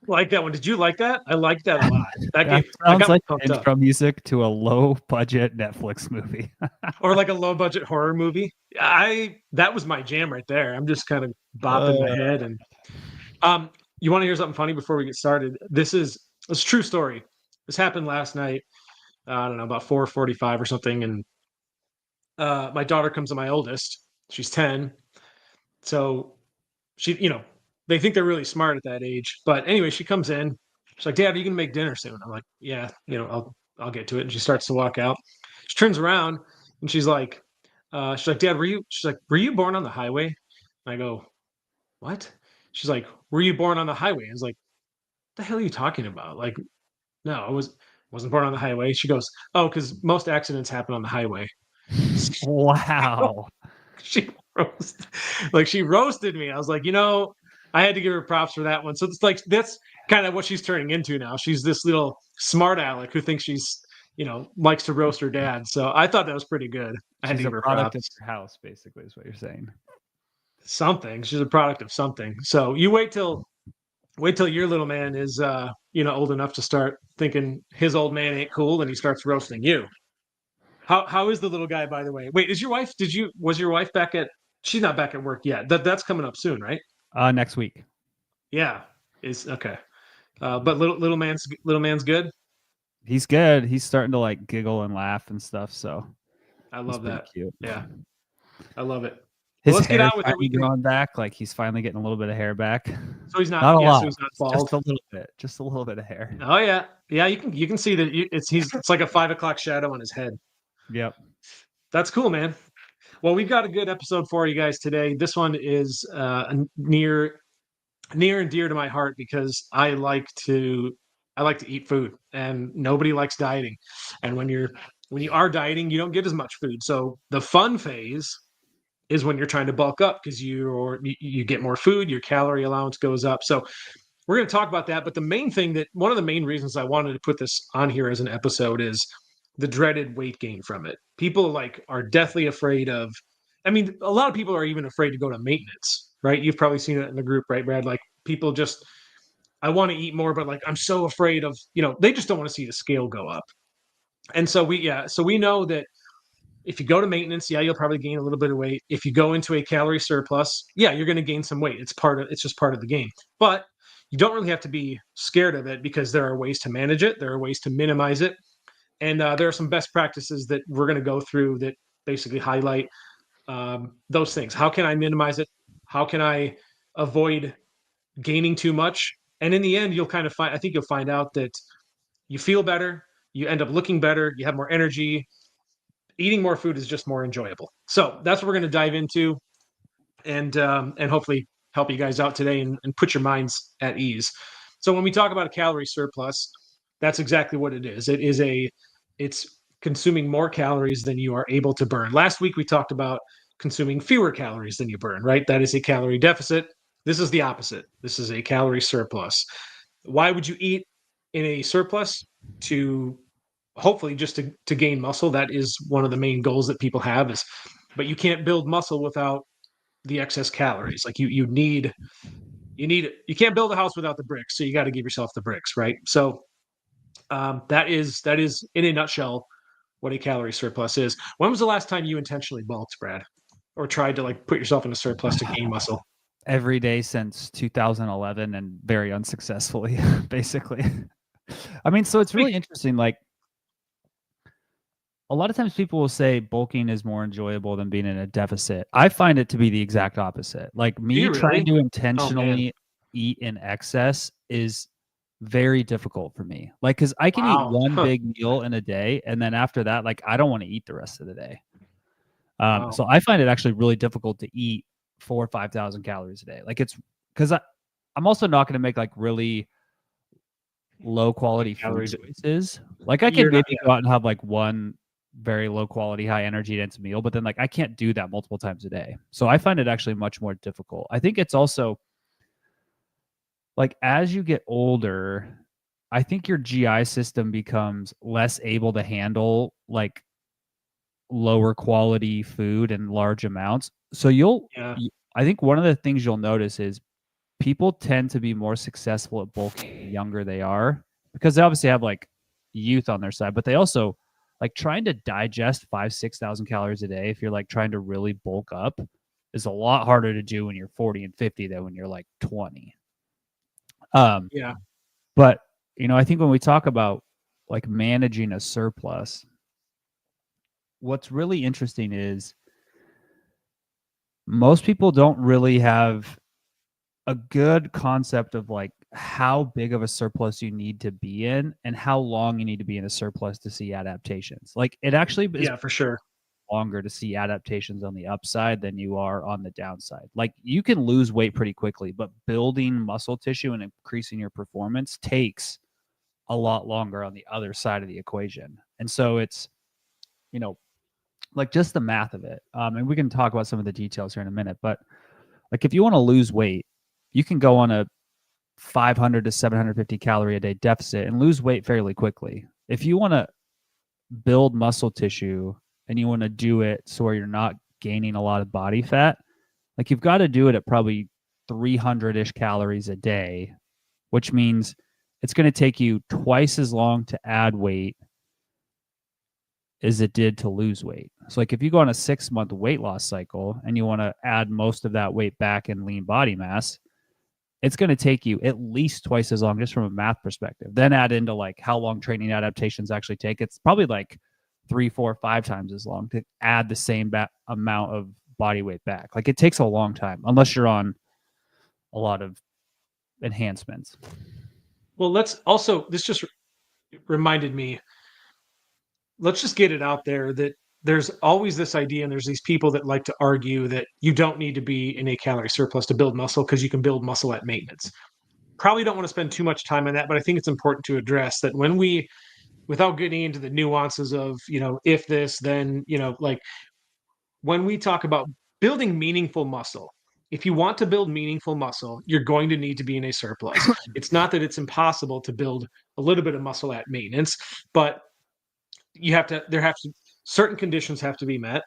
Like that one. Did you like that? I liked that a lot. That That got sounds me like pumped up. intro music to a low budget Netflix movie. Or like a low budget horror movie. That was my jam right there. I'm just kind of bopping my Uh, head. And you want to hear something funny before we get started? It's a true story. This happened last night. I don't know, about 4:45 or something. And my daughter comes to my oldest. She's 10. So she, they think they're really smart at that age. But anyway, she comes in. She's like, "Dad, are you gonna make dinner soon?" I'm like, "Yeah, I'll get to it." And she starts to walk out. She turns around and she's like, "Dad, were you born on the highway?" And I go, "What?" She's like, "Were you born on the highway?" I was like, "The hell are you talking about?" Like, no, wasn't born on the highway. She goes, "Oh, because most accidents happen on the highway." wow. she she roasted me. I was like, I had to give her props for that one. So it's like that's kind of what she's turning into now. She's this little smart aleck who thinks she's likes to roast her dad. So I thought that was pretty good. I had to She's a give her product of props. your house, basically, is what you're saying. Something. She's a product of something. So you wait till your little man is old enough to start thinking his old man ain't cool and he starts roasting you. How is the little guy, by the way? Wait, was your wife back at she's not back at work yet. That's coming up soon, right? Next week. Yeah. Is okay. But little man's good. He's good. He's starting to like giggle and laugh and stuff. So I he's love pretty that. cute. Yeah, I love it. Well, His let's get hair's on with it. finally growing back. Like he's finally getting a little bit of hair back. So he's not Not a yeah, so lot. he's not Just bald. a little bit. Just a little bit of hair. Oh yeah. Yeah, you can see that it's like a 5 o'clock shadow on his head. Yep. That's cool, man. Well, we've got a good episode for you guys today. This one is near and dear to my heart because I like to eat food and nobody likes dieting. And when you are dieting, you don't get as much food. So the fun phase is when you're trying to bulk up because you get more food, your calorie allowance goes up. So we're going to talk about that. But one of the main reasons I wanted to put this on here as an episode is the dreaded weight gain from it. People are deathly afraid of. I mean, a lot of people are even afraid to go to maintenance, right? You've probably seen it in the group, right, Brad? Like people just, I want to eat more, but like I'm so afraid of, they just don't want to see the scale go up. And so we know that if you go to maintenance, yeah, you'll probably gain a little bit of weight. If you go into a calorie surplus, yeah, you're going to gain some weight. It's just part of the game. But you don't really have to be scared of it because there are ways to manage it. There are ways to minimize it. And there are some best practices that we're going to go through that basically highlight those things. How can I minimize it? How can I avoid gaining too much? And in the end, I think you'll find out that you feel better, you end up looking better, you have more energy, eating more food is just more enjoyable. So that's what we're going to dive into, and hopefully help you guys out today and put your minds at ease. So when we talk about a calorie surplus, that's exactly what it is. It's consuming more calories than you are able to burn. Last week we talked about consuming fewer calories than you burn, right? That is a calorie deficit. This is the opposite. This is a calorie surplus. Why would you eat in a surplus? To hopefully just to gain muscle. That is one of the main goals that people have is, but you can't build muscle without the excess calories. Like you can't build a house without the bricks. So you got to give yourself the bricks, right? So that is in a nutshell what a calorie surplus is. When was the last time you intentionally bulked, Brad, or tried to like put yourself in a surplus to gain muscle? Every day since 2011 and very unsuccessfully, basically. I mean, so it's really interesting. Like, a lot of times people will say bulking is more enjoyable than being in a deficit. I find it to be the exact opposite. Like me trying to intentionally eat in excess is very difficult for me. Like, cause I can eat one big meal in a day. And then after that, like, I don't want to eat the rest of the day. So I find it actually really difficult to eat 4,000 or 5,000 calories a day. Like it's cause I'm also not going to make like really low quality food choices. Like I could maybe go out and have like one very low quality, high energy dense meal, but then like I can't do that multiple times a day. So I find it actually much more difficult. I think it's also like as you get older, I think your GI system becomes less able to handle like lower quality food in large amounts. So I think one of the things you'll notice is people tend to be more successful at bulking the younger they are, because they obviously have like youth on their side, but they also like trying to digest 5,000-6,000 calories a day. If you're like trying to really bulk up, is a lot harder to do when you're 40 and 50 than when you're like 20. Yeah. But I think when we talk about like managing a surplus, what's really interesting is most people don't really have a good concept of like how big of a surplus you need to be in and how long you need to be in a surplus to see adaptations. Like it actually is for sure longer to see adaptations on the upside than you are on the downside. Like you can lose weight pretty quickly, but building muscle tissue and increasing your performance takes a lot longer on the other side of the equation. And so it's, like just the math of it. And we can talk about some of the details here in a minute, but like if you want to lose weight, you can go on a 500 to 750 calorie a day deficit and lose weight fairly quickly. If you want to build muscle tissue and you want to do it so where you're not gaining a lot of body fat, like you've got to do it at probably 300-ish calories a day, which means it's going to take you twice as long to add weight as it did to lose weight. So like if you go on a 6-month weight loss cycle and you want to add most of that weight back in lean body mass, it's going to take you at least twice as long just from a math perspective. Then add into like how long training adaptations actually take. It's probably like 3, 4, 5 times as long to add the same amount of body weight back. Like it takes a long time unless you're on a lot of enhancements. Well, this just reminded me, let's just get it out there that there's always this idea, and there's these people that like to argue that you don't need to be in a calorie surplus to build muscle because you can build muscle at maintenance. Probably don't want to spend too much time on that, but I think it's important to address that when we, without getting into the nuances of, if this, then, like when we talk about building meaningful muscle, if you want to build meaningful muscle, you're going to need to be in a surplus. It's not that it's impossible to build a little bit of muscle at maintenance, but certain conditions have to be met.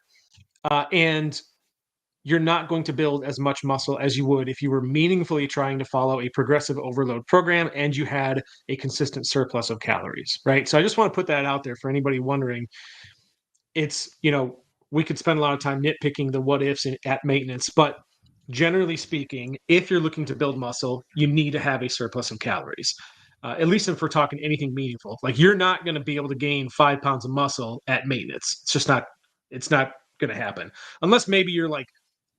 And you're not going to build as much muscle as you would if you were meaningfully trying to follow a progressive overload program and you had a consistent surplus of calories, right? So I just want to put that out there for anybody wondering. It's, we could spend a lot of time nitpicking the what ifs at maintenance, but generally speaking, if you're looking to build muscle, you need to have a surplus of calories. At least if we're talking anything meaningful. Like you're not going to be able to gain 5 pounds of muscle at maintenance. It's not going to happen unless maybe you're like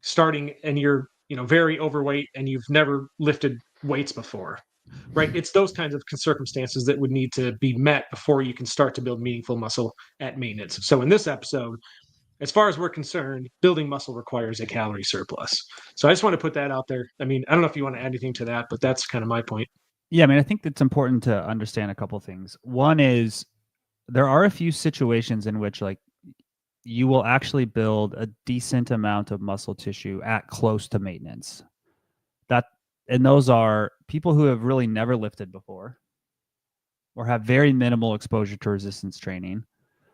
starting and you're, very overweight and you've never lifted weights before, right? It's those kinds of circumstances that would need to be met before you can start to build meaningful muscle at maintenance. So in this episode, as far as we're concerned, building muscle requires a calorie surplus. So I just want to put that out there. I mean, I don't know if you want to add anything to that, but that's kind of my point. Yeah, I mean, I think it's important to understand a couple of things. One is there are a few situations in which like you will actually build a decent amount of muscle tissue at close to maintenance. And those are people who have really never lifted before or have very minimal exposure to resistance training.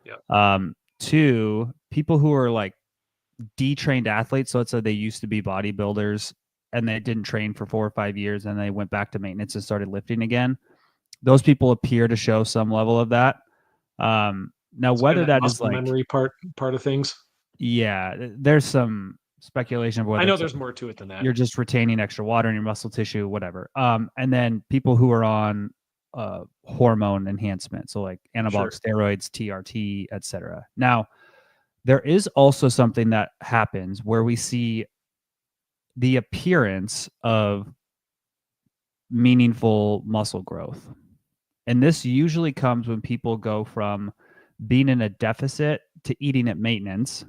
Yeah. 2, people who are like detrained athletes. So let's say they used to be bodybuilders and they didn't train for 4 or 5 years and they went back to maintenance and started lifting again. Those people appear to show some level of that. Now, it's whether that is like memory part of things. Yeah, there's some speculation of whether I know there's more to it than that. You're just retaining extra water in your muscle tissue, whatever. And then people who are on hormone enhancement, so like anabolic steroids, TRT, etc. Now, there is also something that happens where we see the appearance of meaningful muscle growth. And this usually comes when people go from being in a deficit to eating at maintenance,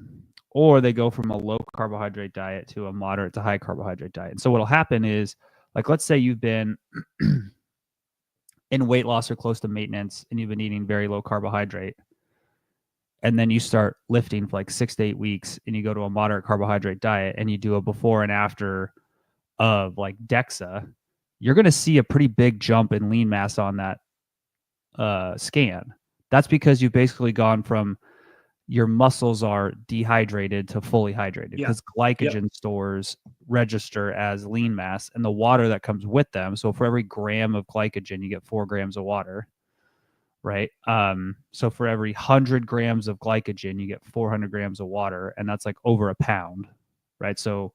or they go from a low carbohydrate diet to a moderate to high carbohydrate diet. And so what'll happen is, like, let's say you've been in weight loss or close to maintenance and you've been eating very low carbohydrate, and then you start lifting for like 6 to 8 weeks and you go to a moderate carbohydrate diet and you do a before and after of like DEXA, you're going to see a pretty big jump in lean mass on that scan. That's because you've basically gone from your muscles are dehydrated to fully hydrated because glycogen stores register as lean mass and the water that comes with them. So for every gram of glycogen, you get 4 grams of water, right? So for every 100 grams of glycogen, you get 400 grams of water, and that's like over a pound, right? So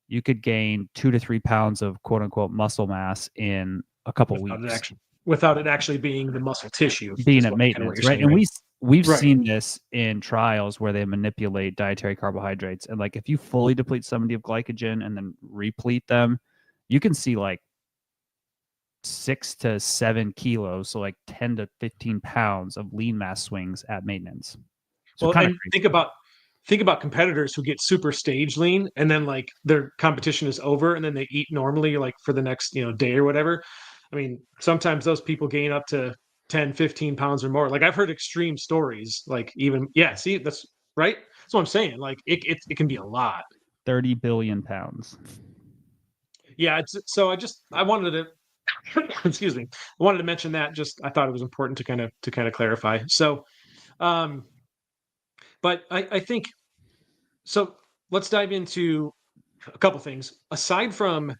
you could gain 2 to 3 pounds of quote unquote muscle mass in a couple weeks without it actually being the muscle tissue, being at maintenance, right? And we've seen this in trials where they manipulate dietary carbohydrates, and like if you fully deplete somebody of glycogen and then replete them, you can see like 6 to 7 kilos, so like 10 to 15 pounds of lean mass swings at maintenance. So well, and think about competitors who get super stage lean and then like their competition is over and then they eat normally like for the next day or whatever. I mean, sometimes those people gain up to 10, 15 pounds or more. Like I've heard extreme stories, like even, see, that's right. That's what I'm saying. Like it can be a lot. 30 billion pounds. Yeah. So I wanted to, excuse me. I wanted to mention that I thought it was important to kind of clarify. So, but I think, so let's dive into a couple things. Aside from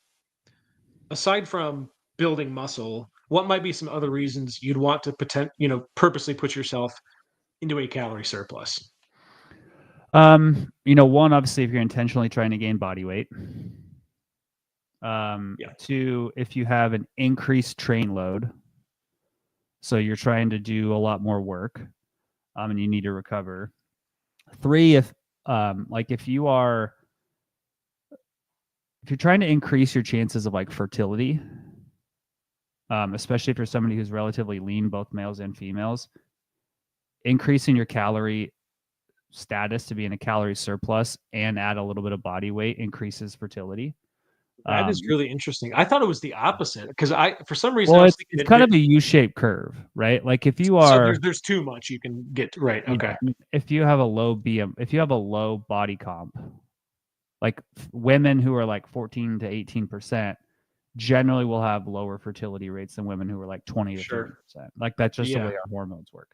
building muscle, what might be some other reasons you'd want to purposely put yourself into a calorie surplus? One, obviously, if you're intentionally trying to gain body weight. Two, if you have an increased train load, so you're trying to do a lot more work, and you need to recover. Three, if you're trying to increase your chances of like fertility, especially if you're somebody who's relatively lean, both males and females, increasing your calorie status to be in a calorie surplus and add a little bit of body weight increases fertility. That is really interesting. I thought it was the opposite because for some reason, well, it's kind of a U-shaped curve, right? Like if you are, so there's too much you can get right. Okay. If you have a low if you have a low body comp, like women who are like 14 to 18% generally will have lower fertility rates than women who are like 20 to 30%. Like that's just the way our hormones work.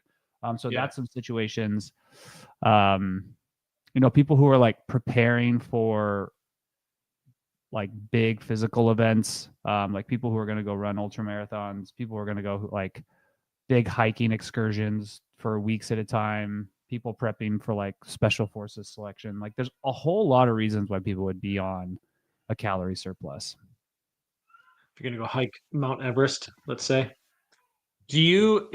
So that's some situations. People who are like preparing for like big physical events, like people who are going to go run ultra marathons, people who are going to go like big hiking excursions for weeks at a time, people prepping for like special forces selection. Like there's a whole lot of reasons why people would be on a calorie surplus. If you're going to go hike Mount Everest, let's say, do you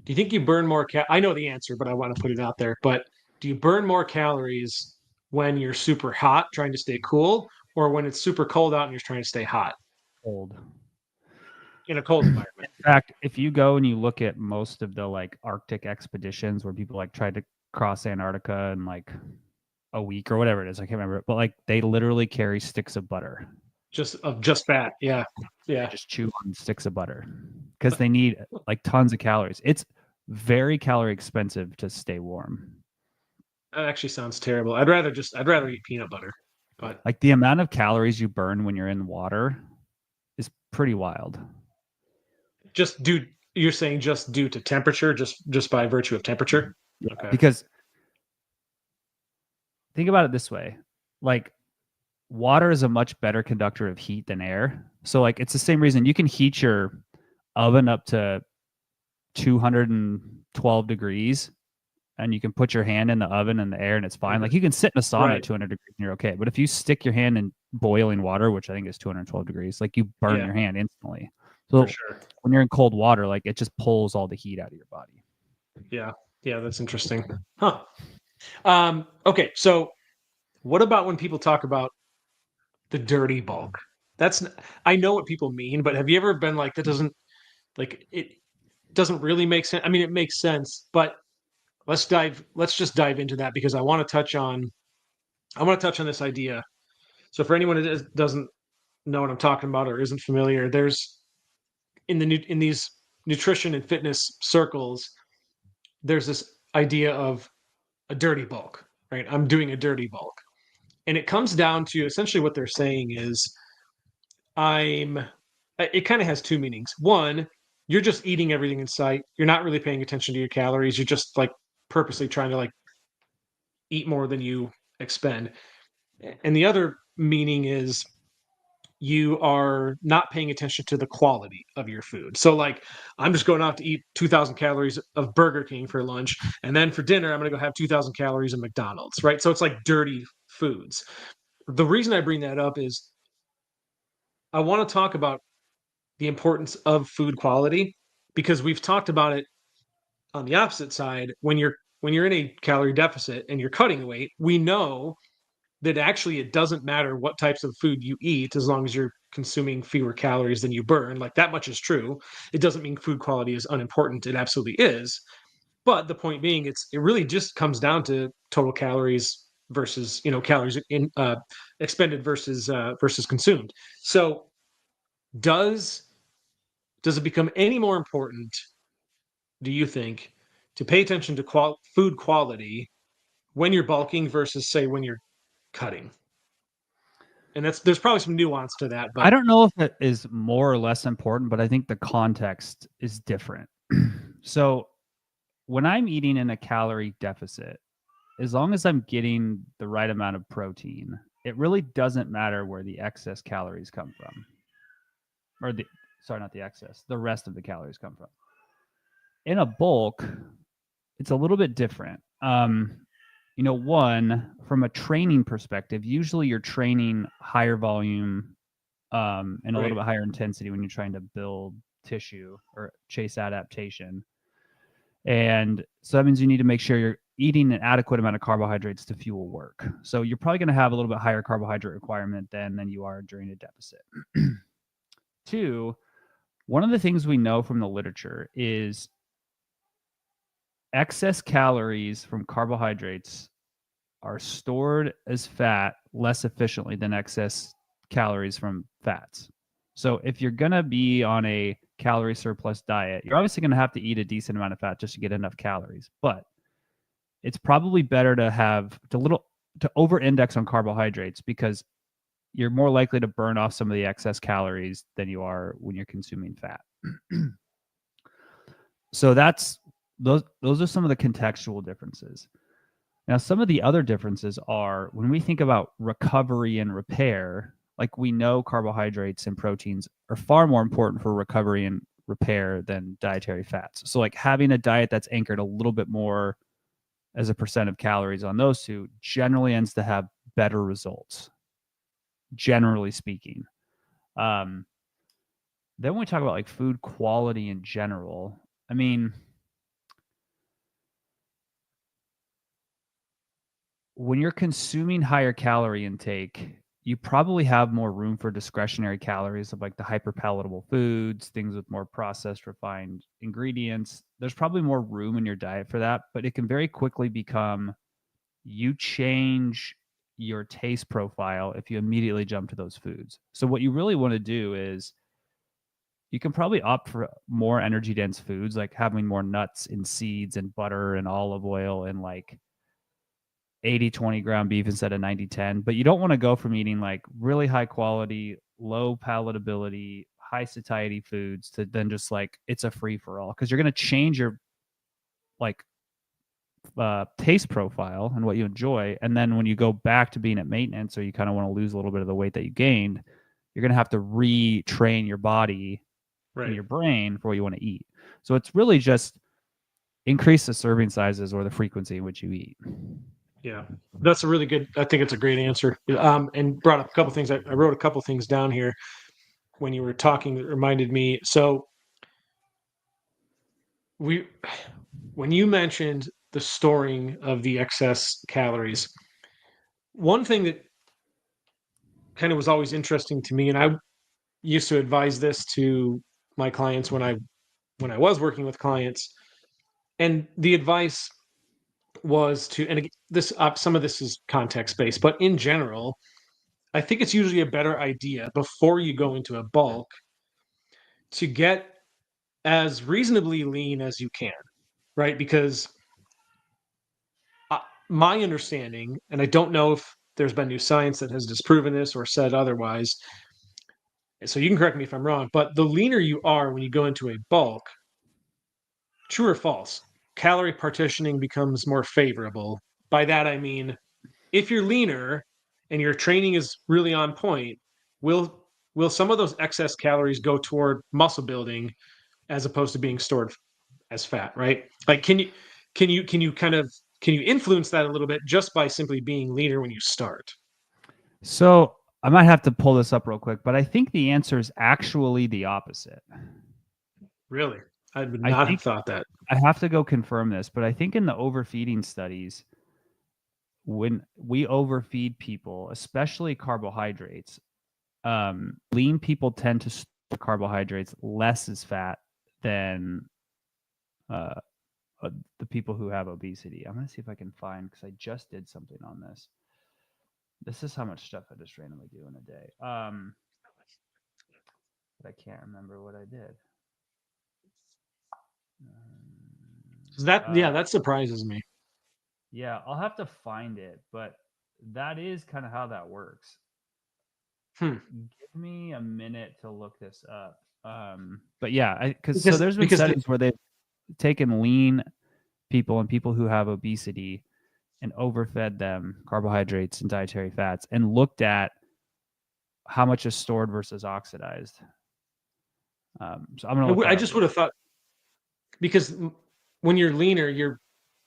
think you burn more I know the answer, but I want to put it out there. But do you burn more calories when you're super hot trying to stay cool or when it's super cold out and you're trying to stay hot? Cold. In a cold environment. In fact, if you go and you look at most of the like Arctic expeditions where people like tried to cross Antarctica in like a week or whatever it is, I can't remember, but like they literally carry sticks of butter. Just fat. Yeah. They just chew on sticks of butter because they need like tons of calories. It's very calorie expensive to stay warm. That actually sounds terrible. I'd rather eat peanut butter. But like the amount of calories you burn when you're in water is pretty wild. You're saying just due to temperature, just by virtue of temperature? Yeah, okay. Because think about it this way. Like water is a much better conductor of heat than air. So like it's the same reason you can heat your oven up to 212 degrees and you can put your hand in the oven and the air and it's fine. Like you can sit in a sauna at 200 degrees and you're okay. But if you stick your hand in boiling water, which I think is 212 degrees, like you burn your hand instantly. So when you're in cold water, like it just pulls all the heat out of your body. Yeah. Yeah, that's interesting. Huh. Okay, so what about when people talk about the dirty bulk? I know what people mean, but have you ever been like, that doesn't, like, it doesn't really make sense? I mean, it makes sense, but let's just dive into that because I want to touch on this idea. So for anyone that doesn't know what I'm talking about or isn't familiar, there's in these nutrition and fitness circles, there's this idea of a dirty bulk, right? I'm doing a dirty bulk. And it comes down to essentially what they're saying is it kind of has two meanings. One, you're just eating everything in sight. You're not really paying attention to your calories. You're just like purposely trying to like eat more than you expend. And the other meaning is you are not paying attention to the quality of your food. So like I'm just going out to eat 2000 calories of Burger King for lunch, and then for dinner I'm going to go have 2000 calories of McDonald's, right? So it's like dirty foods. The reason I bring that up is I want to talk about the importance of food quality because we've talked about it on the opposite side. When you're in a calorie deficit and you're cutting weight, we know that actually it doesn't matter what types of food you eat as long as you're consuming fewer calories than you burn. Like that much is true. It doesn't mean food quality is unimportant. It absolutely is. But the point being, it really just comes down to total calories versus calories in expended versus consumed. So does does it become any more important, do you think, to pay attention to food quality when you're bulking versus say when you're cutting? And there's probably some nuance to that, I but don't know if it is more or less important, but I think the context is different. So when I'm eating in a calorie deficit, as long as I'm getting the right amount of protein, it really doesn't matter where the excess calories come from. Or not the excess, the rest of the calories come from. In a bulk, it's a little bit different. One, from a training perspective, usually you're training higher volume and a little bit higher intensity when you're trying to build tissue or chase adaptation. And so that means you need to make sure you're eating an adequate amount of carbohydrates to fuel work. So you're probably going to have a little bit higher carbohydrate requirement than you are during a deficit. Two, one of the things we know from the literature is excess calories from carbohydrates are stored as fat less efficiently than excess calories from fats. So if you're going to be on a calorie surplus diet, you're obviously going to have to eat a decent amount of fat just to get enough calories. But it's probably better to over index on carbohydrates because you're more likely to burn off some of the excess calories than you are when you're consuming fat. So those are some of the contextual differences. Now, some of the other differences are when we think about recovery and repair, like we know carbohydrates and proteins are far more important for recovery and repair than dietary fats. So like having a diet that's anchored a little bit more as a percent of calories on those two generally ends to have better results, generally speaking. Then when we talk about like food quality in general, I mean, when you're consuming higher calorie intake, you probably have more room for discretionary calories of like the hyperpalatable foods, things with more processed, refined ingredients. There's probably more room in your diet for that, but it can very quickly become you change your taste profile if you immediately jump to those foods. So what you really want to do is you can probably opt for more energy dense foods, like having more nuts and seeds and butter and olive oil and like 80-20 ground beef instead of 90-10. But you don't want to go from eating like really high quality, low palatability, high satiety foods to then just like it's a free for all, because you're going to change your like taste profile and what you enjoy. And then when you go back to being at maintenance, or you kind of want to lose a little bit of the weight that you gained, you're going to have to retrain your body and your brain for what you want to eat. So it's really just increase the serving sizes or the frequency in which you eat. Yeah, that's a really good. I think it's a great answer. And brought up a couple things. I wrote a couple things down here when you were talking that reminded me. So when you mentioned the storing of the excess calories, one thing that kind of was always interesting to me, and I used to advise this to my clients when I was working with clients, and the advice was to, and this some of this is context based, but in general, I think it's usually a better idea before you go into a bulk to get as reasonably lean as you can, right? Because my understanding, and I don't know if there's been new science that has disproven this or said otherwise, so you can correct me if I'm wrong, but the leaner you are when you go into a bulk, true or false, calorie partitioning becomes more favorable. By that I mean, if you're leaner and your training is really on point, will some of those excess calories go toward muscle building as opposed to being stored as fat, right? Like can you influence that a little bit just by simply being leaner when you start? So I might have to pull this up real quick, but I think the answer is actually the opposite. Really? I would I not have think thought that. I have to go confirm this, but I think in the overfeeding studies, when we overfeed people, especially carbohydrates, lean people tend to store carbohydrates less as fat than uh, the people who have obesity. I'm going to see if I can find, because I just did something on this. This is how much stuff I just randomly do in a day. But I can't remember what I did. That surprises me. Yeah, I'll have to find it, but that is kind of how that works. Give me a minute to look this up. But yeah, because there's been studies where they've taken lean people and people who have obesity and overfed them carbohydrates and dietary fats and looked at how much is stored versus oxidized. So I'm gonna. I just would have thought, because when you're leaner, you're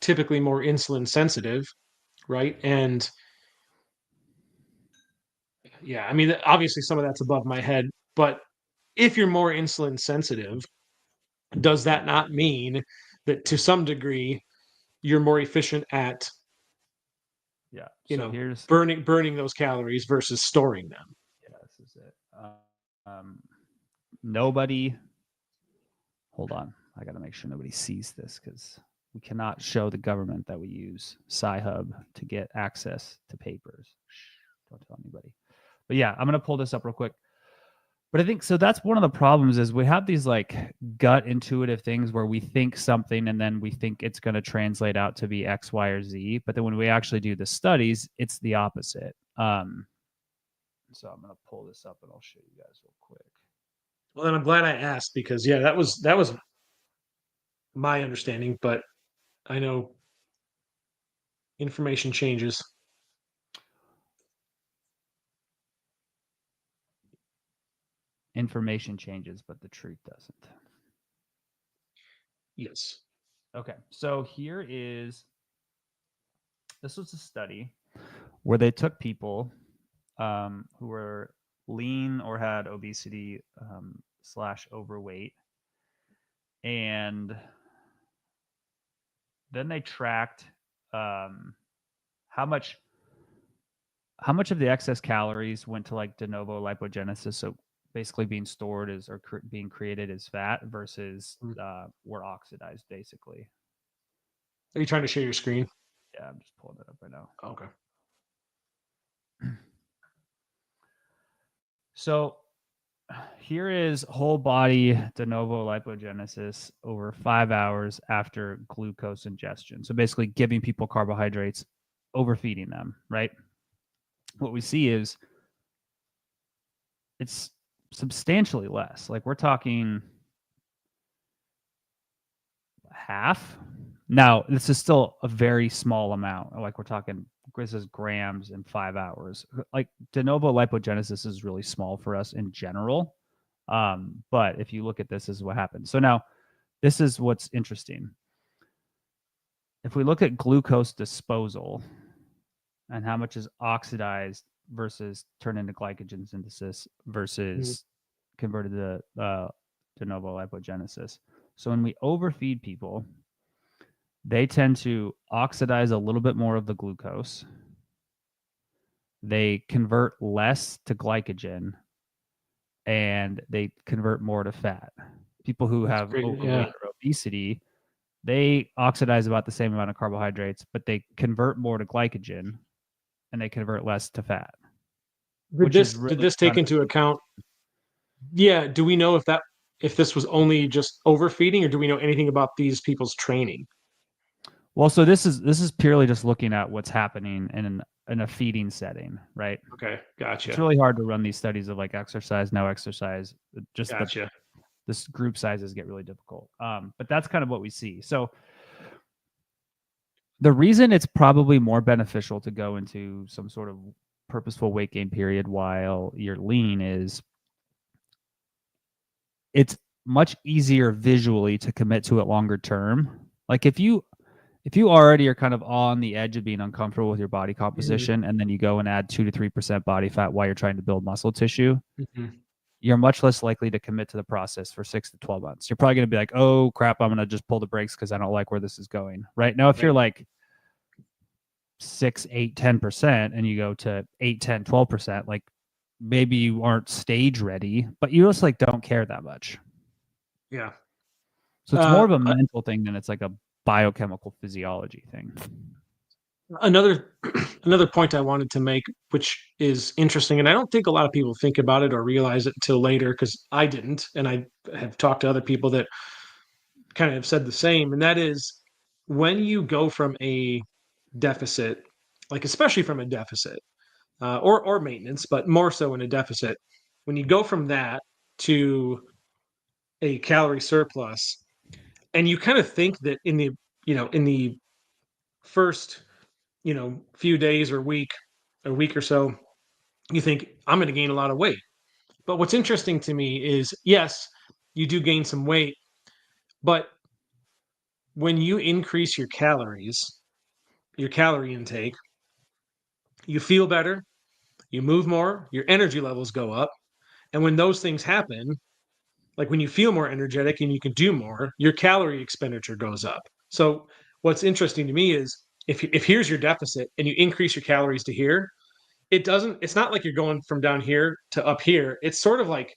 typically more insulin sensitive, right? And yeah, I mean, obviously some of that's above my head, but if you're more insulin sensitive, does that not mean that to some degree you're more efficient at here's burning those calories versus storing them? Yeah, this is it. Nobody. Hold on, I got to make sure nobody sees this because we cannot show the government that we use Sci-Hub to get access to papers. Shh, don't tell anybody. But yeah, I'm gonna pull this up real quick. But I think so. That's one of the problems is we have these like gut intuitive things where we think something and then we think it's going to translate out to be X, Y, or Z. But then when we actually do the studies, it's the opposite. So I'm going to pull this up and I'll show you guys real quick. Well, then I'm glad I asked because yeah, that was my understanding, but I know information changes. Information changes, but the truth doesn't. Yes. Okay, so this was a study where they took people who were lean or had obesity / overweight, and then they tracked how much of the excess calories went to like de novo lipogenesis, so basically being stored as or being created as fat versus were oxidized basically. Are you trying to share your screen? Yeah, I'm just pulling it up right now. Okay. So here is whole body de novo lipogenesis over 5 hours after glucose ingestion. So basically giving people carbohydrates, overfeeding them, right? What we see is it's substantially less. Like we're talking half. Now, this is still a very small amount. Like we're talking, this is grams in 5 hours. Like de novo lipogenesis is really small for us in general. But if you look at this is what happens. So now, this is what's interesting. If we look at glucose disposal and how much is oxidized versus turned into glycogen synthesis versus converted to de novo lipogenesis. So when we overfeed people, they tend to oxidize a little bit more of the glucose. They convert less to glycogen, and they convert more to fat. People who have overweight or obesity, they oxidize about the same amount of carbohydrates, but they convert more to glycogen, and they convert less to fat. Did this take into account? Yeah. Do we know if this was only just overfeeding, or do we know anything about these people's training? Well, so this is purely just looking at what's happening in a feeding setting, right? Okay, gotcha. It's really hard to run these studies of like exercise, no exercise. Just gotcha. This group sizes get really difficult. But that's kind of what we see. So The reason it's probably more beneficial to go into some sort of purposeful weight gain period while you're lean is it's much easier visually to commit to it longer term. Like if you already are kind of on the edge of being uncomfortable with your body composition, and then you go and add 2 to 3% body fat while you're trying to build muscle tissue, you're much less likely to commit to the process for 6 to 12 months. You're probably going to be like, oh crap, I'm going to just pull the brakes because I don't like where this is going. Right now, if you're like 6, 8, 10%, and you go to 8, 10, 12%, like maybe you aren't stage ready, but you just like don't care that much. Yeah. So it's more of a mental thing than it's like a biochemical physiology thing. Another point I wanted to make, which is interesting, and I don't think a lot of people think about it or realize it until later, because I didn't, and I have talked to other people that kind of have said the same, and that is when you go from a deficit, like especially from a deficit, or maintenance, but more so in a deficit, when you go from that to a calorie surplus, and you kind of think that in the first few days or week or so, you think I'm going to gain a lot of weight. But what's interesting to me is, yes, you do gain some weight, but when you increase your calories, your calorie intake, you feel better, you move more, your energy levels go up. And when those things happen, like when you feel more energetic and you can do more, your calorie expenditure goes up. So what's interesting to me is if here's your deficit and you increase your calories to here, it's not like you're going from down here to up here. It's sort of like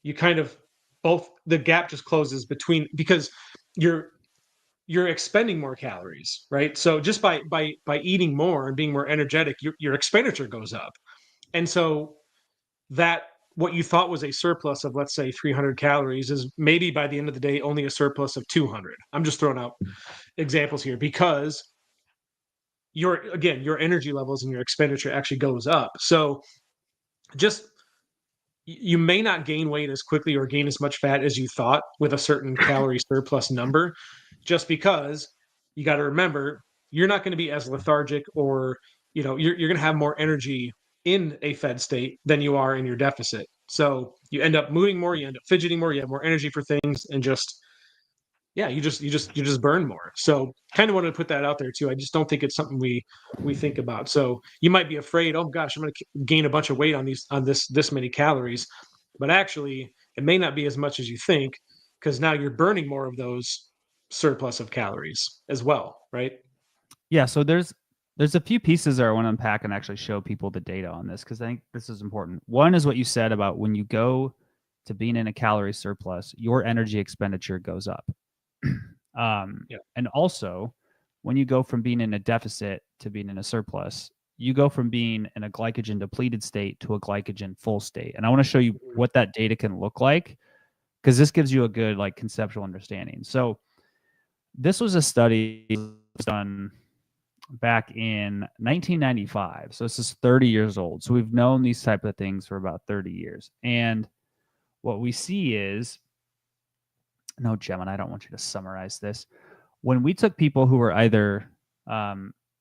you kind of both, the gap just closes between, because you're expending more calories, right? So just by eating more and being more energetic, your expenditure goes up. And so that what you thought was a surplus of, let's say, 300 calories is maybe by the end of the day only a surplus of 200. I'm just throwing out examples here because your energy levels and your expenditure actually goes up. So just, you may not gain weight as quickly or gain as much fat as you thought with a certain calorie surplus number, just because you got to remember you're not going to be as lethargic, or you're going to have more energy in a fed state than you are in your deficit. So you end up moving more, you end up fidgeting more, you have more energy for things, and just, yeah, you just burn more. So kind of wanted to put that out there too. I just don't think it's something we think about. So you might be afraid, oh gosh, I'm going to gain a bunch of weight on this many calories, but actually it may not be as much as you think, because now you're burning more of those surplus of calories as well, right? Yeah, so there's a few pieces that I want to unpack and actually show people the data on this, because I think this is important. One is what you said about when you go to being in a calorie surplus, your energy expenditure goes up. Yeah. And also, when you go from being in a deficit to being in a surplus, you go from being in a glycogen depleted state to a glycogen full state. And I want to show you what that data can look like, because this gives you a good like conceptual understanding. So this was a study done back in 1995. So this is 30 years old. So we've known these type of things for about 30 years. And what we see is, no, Gemma, I don't want you to summarize this. When we took people who were either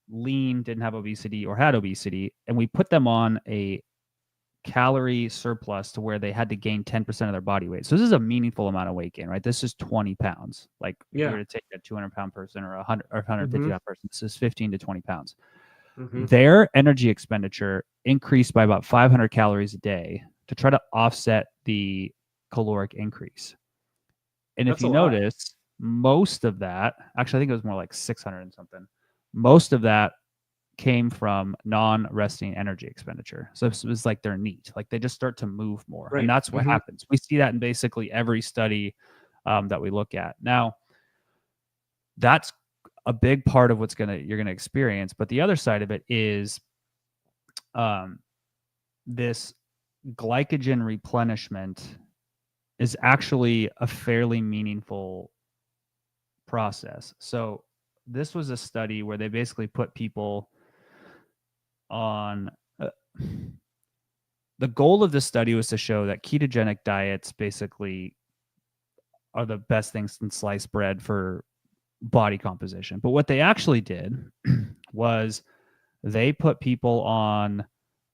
lean, didn't have obesity, or had obesity, and we put them on a calorie surplus to where they had to gain 10% of their body weight. So this is a meaningful amount of weight gain, right? This is 20 pounds. Like if you were to take a 200-pound person or a 150-pound person, this is 15 to 20 pounds. Their energy expenditure increased by about 500 calories a day to try to offset the caloric increase. And if you notice, most of that, actually, I think it was more like 600 and something. Most of that came from non-resting energy expenditure. So it was like they're neat, like they just start to move more, and that's what happens. We see that in basically every study that we look at. Now, that's a big part of you're gonna experience. But the other side of it is this glycogen replenishment is actually a fairly meaningful process. So this was a study where they basically put people on the goal of this study was to show that ketogenic diets basically are the best things in sliced bread for body composition. But what they actually did was they put people on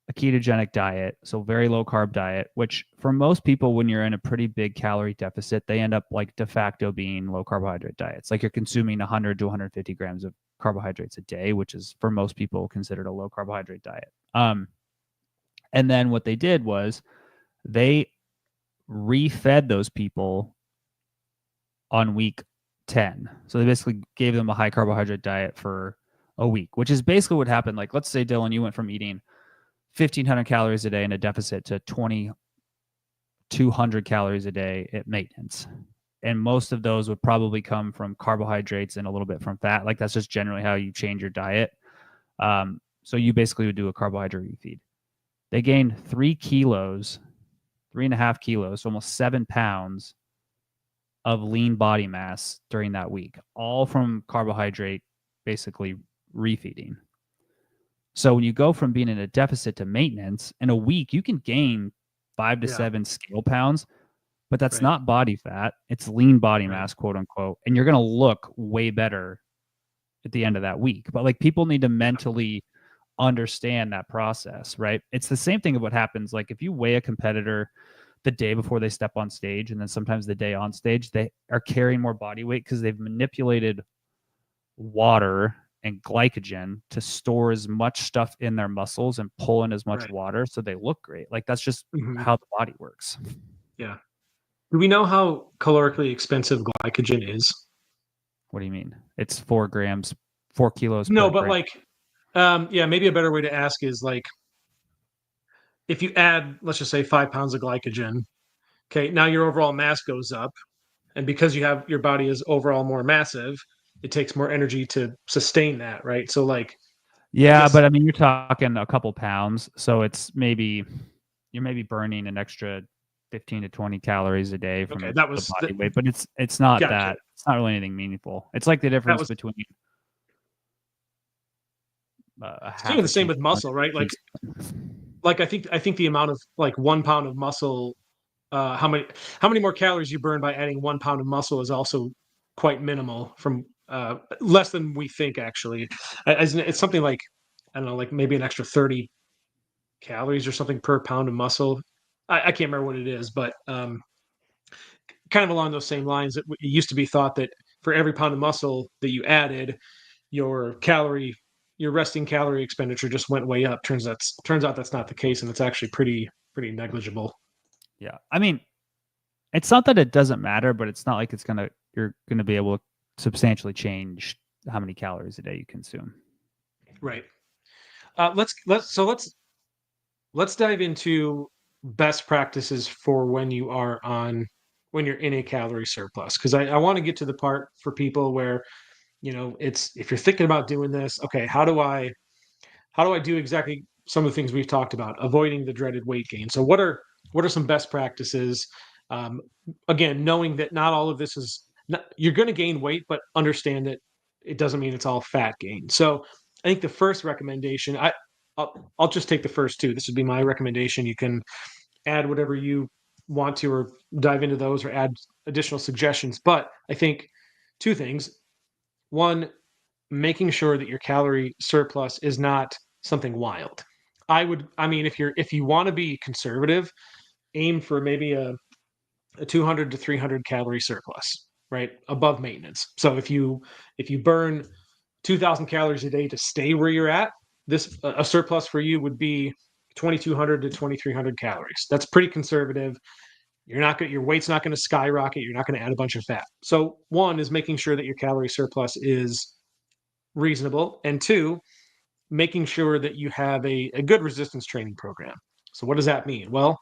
a ketogenic diet, so very low carb diet, which for most people, when you're in a pretty big calorie deficit, they end up like de facto being low carbohydrate diets. Like you're consuming 100 to 150 grams of carbohydrates a day, which is for most people considered a low carbohydrate diet. And then what they did was they refed those people on week 10. So they basically gave them a high carbohydrate diet for a week, which is basically what happened. Like, let's say, Dylan, you went from eating 1,500 calories a day in a deficit to 2,200 calories a day at maintenance. And most of those would probably come from carbohydrates and a little bit from fat. Like, that's just generally how you change your diet. So you basically would do a carbohydrate refeed. They gained 3 kilos, 3.5 kilos, so almost 7 pounds of lean body mass during that week, all from carbohydrate basically refeeding. So when you go from being in a deficit to maintenance, in a week, you can gain 5 to 7 scale pounds, but that's not body fat. It's lean body mass, quote unquote. And you're going to look way better at the end of that week. But like people need to mentally understand that process, right? It's the same thing of what happens. Like if you weigh a competitor the day before they step on stage, and then sometimes the day on stage, they are carrying more body weight because they've manipulated water and glycogen to store as much stuff in their muscles and pull in as much water so they look great. Like that's just how the body works. Yeah. Do we know how calorically expensive glycogen is? What do you mean? It's 4 grams, 4 kilos. No, but gram. Like, yeah, maybe a better way to ask is like, if you add, let's just say 5 pounds of glycogen, okay, now your overall mass goes up. And because your body is overall more massive, it takes more energy to sustain that, right? So like, yeah, but I mean, you're talking a couple pounds, so it's you're maybe burning an extra 15 to 20 calories a day from the body weight, but it's not that. It's not really anything meaningful. It's like the difference between it's kind of the same with muscle, right? Like I think the amount of like 1 pound of muscle, how many more calories you burn by adding 1 pound of muscle is also quite minimal, from less than we think actually. It's something like, I don't know, like maybe an extra 30 calories or something per pound of muscle. I can't remember what it is, but kind of along those same lines, it used to be thought that for every pound of muscle that you added, your resting calorie expenditure just went way up. Turns out that's not the case, and it's actually pretty negligible. Yeah, I mean, it's not that it doesn't matter, but it's not like you're gonna be able to substantially change how many calories a day you consume. Right. Let's dive into best practices for when you're in a calorie surplus, because I want to get to the part for people where, it's, if you're thinking about doing this, okay, how do I do exactly some of the things we've talked about, avoiding the dreaded weight gain? So what are some best practices? Again, knowing that not all of this is you're going to gain weight, but understand that it doesn't mean it's all fat gain. So I think the first recommendation, I'll just take the first two. This would be my recommendation. You can add whatever you want to, or dive into those, or add additional suggestions. But I think two things. One, making sure that your calorie surplus is not something wild. I mean, if you want to be conservative, aim for maybe a 200 to 300 calorie surplus, right? Above maintenance. So if you burn 2,000 calories a day to stay where you're at, a surplus for you would be 2,200 to 2,300 calories. That's pretty conservative. Your weight's not going to skyrocket. You're not going to add a bunch of fat. So one is making sure that your calorie surplus is reasonable, and two, making sure that you have a good resistance training program. So what does that mean? Well,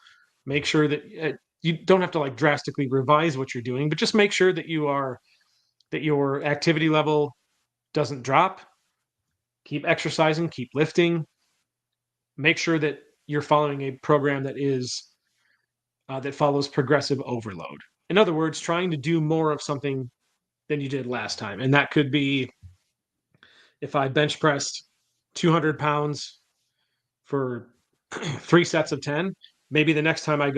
make sure that you don't have to like drastically revise what you're doing, but just make sure that your activity level doesn't drop. Keep exercising, keep lifting. Make sure that you're following a program that follows progressive overload. In other words, trying to do more of something than you did last time. And that could be, if I bench pressed 200 pounds for 3 sets of 10, maybe the next time I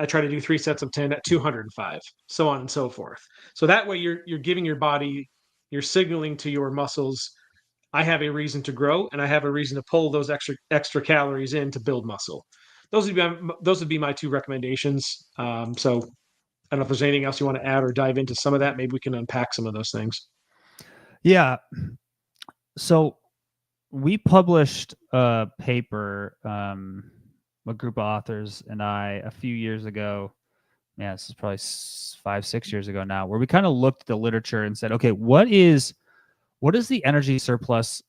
try to do 3 sets of 10 at 205, so on and so forth. So that way you're giving your body, you're signaling to your muscles, I have a reason to grow and I have a reason to pull those extra calories in to build muscle. Those would be my two recommendations. So I don't know if there's anything else you want to add or dive into some of that. Maybe we can unpack some of those things. Yeah. So we published a paper, a group of authors and I, a few years ago. Yeah, this is probably 5-6 years ago now, where we kind of looked at the literature and said, okay, what is the energy surplus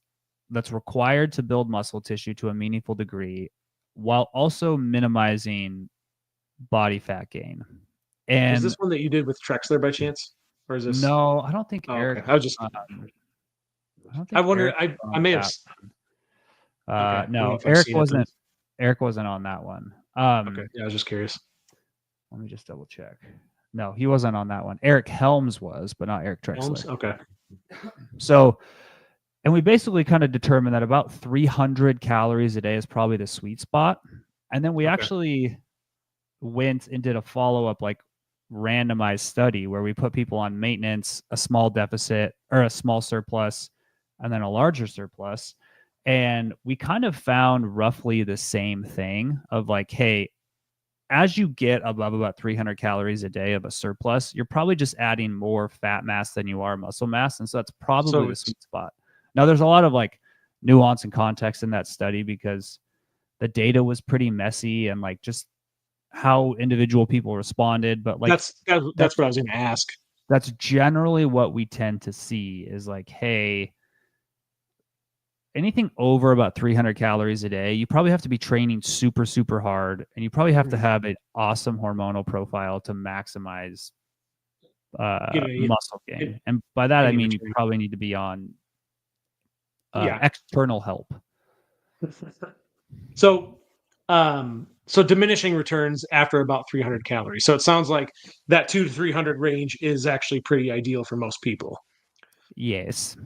that's required to build muscle tissue to a meaningful degree while also minimizing body fat gain? Was And this one that you did with Trexler by chance? Or is this? no, I don't think Oh, Eric. okay. I was just. I don't I think wonder. Eric I may have. that. Okay. I don't know No, if I've seen it, but Eric wasn't on that one. okay. Yeah, I was just curious. Let me just double check. No, he wasn't on that one. Eric Helms was, but not Eric Trexler. Okay. So, and we basically kind of determined that about 300 calories a day is probably the sweet spot. And then we actually went and did a follow-up, like randomized study where we put people on maintenance, a small deficit or a small surplus, and then a larger surplus. And we kind of found roughly the same thing of like, hey, as you get above about 300 calories a day of a surplus, you're probably just adding more fat mass than you are muscle mass. And so that's probably the sweet spot. Now, there's a lot of like nuance and context in that study because the data was pretty messy and like just how individual people responded. But like that's what I was going to ask. That's generally what we tend to see is like, hey, anything over about 300 calories a day, you probably have to be training super, super hard. And you probably have to have an awesome hormonal profile to maximize muscle gain. And by that, I mean, you probably need to be on external help. So, so diminishing returns after about 300 calories. So it sounds like that 200 to 300 range is actually pretty ideal for most people. Yes.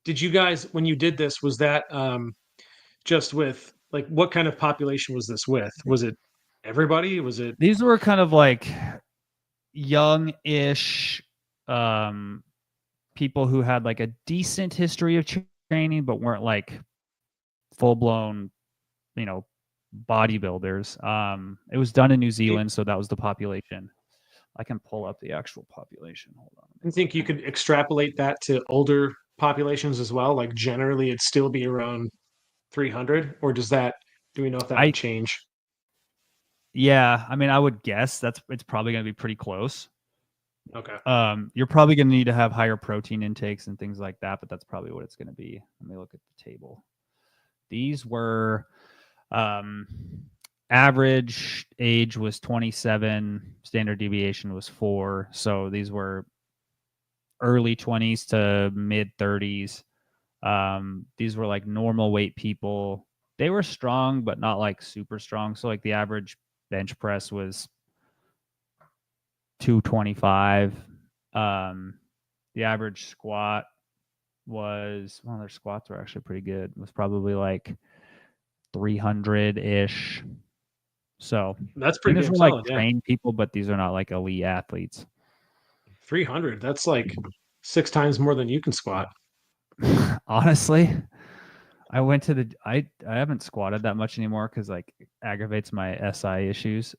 Did you guys, when you did this, was that just with like what kind of population was this with? Was it everybody? Was it? These were kind of like young-ish people who had like a decent history of training, but weren't like full-blown, bodybuilders. It was done in New Zealand, so that was the population. I can pull up the actual population. Hold on. I think you could extrapolate that to older populations as well. Like generally, it'd still be around 300, or do we know if that would change? Yeah, I mean, I would guess it's probably going to be pretty close. Okay. You're probably going to need to have higher protein intakes and things like that, but that's probably what it's going to be. Let me look at the table. These were average age was 27, standard deviation was 4. So these were early 20s to mid 30s. These were like normal weight people. They were strong, but not like super strong. So like the average bench press was 225. The average squat was, well, their squats were actually pretty good. It was probably like 300-ish. So that's pretty good. Like trained people, but these are not like elite athletes. 300. That's like 6 times more than you can squat. Honestly, I went to the I haven't squatted that much anymore because like aggravates my SI issues.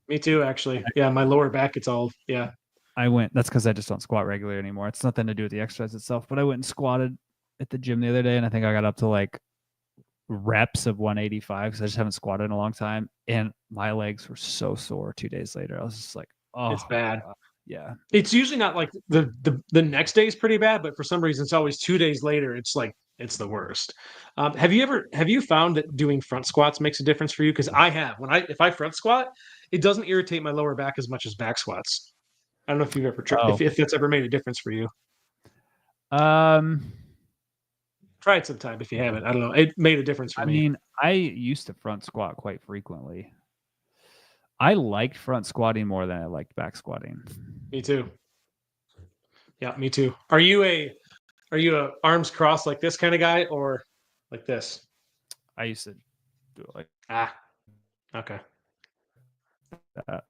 Me too, actually. Yeah, my lower back, it's all that's because I just don't squat regularly anymore. It's nothing to do with the exercise itself, but I went and squatted at the gym the other day, and I think I got up to like reps of 185 because I just haven't squatted in a long time, and my legs were so sore 2 days later. I was just like, oh, it's bad. God. Yeah, it's usually not like the next day is pretty bad, but for some reason it's always 2 days later. It's like it's the worst. Have you found that doing front squats makes a difference for you? Because I have. If I front squat, it doesn't irritate my lower back as much as back squats. I don't know if you've ever tried if that's ever made a difference for you. Try it sometime if you haven't. I don't know. It made a difference for me. I mean, I used to front squat quite frequently. I liked front squatting more than I liked back squatting. Me too. Yeah, me too. Are you a arms crossed like this kind of guy or like this? I used to do it like okay. That.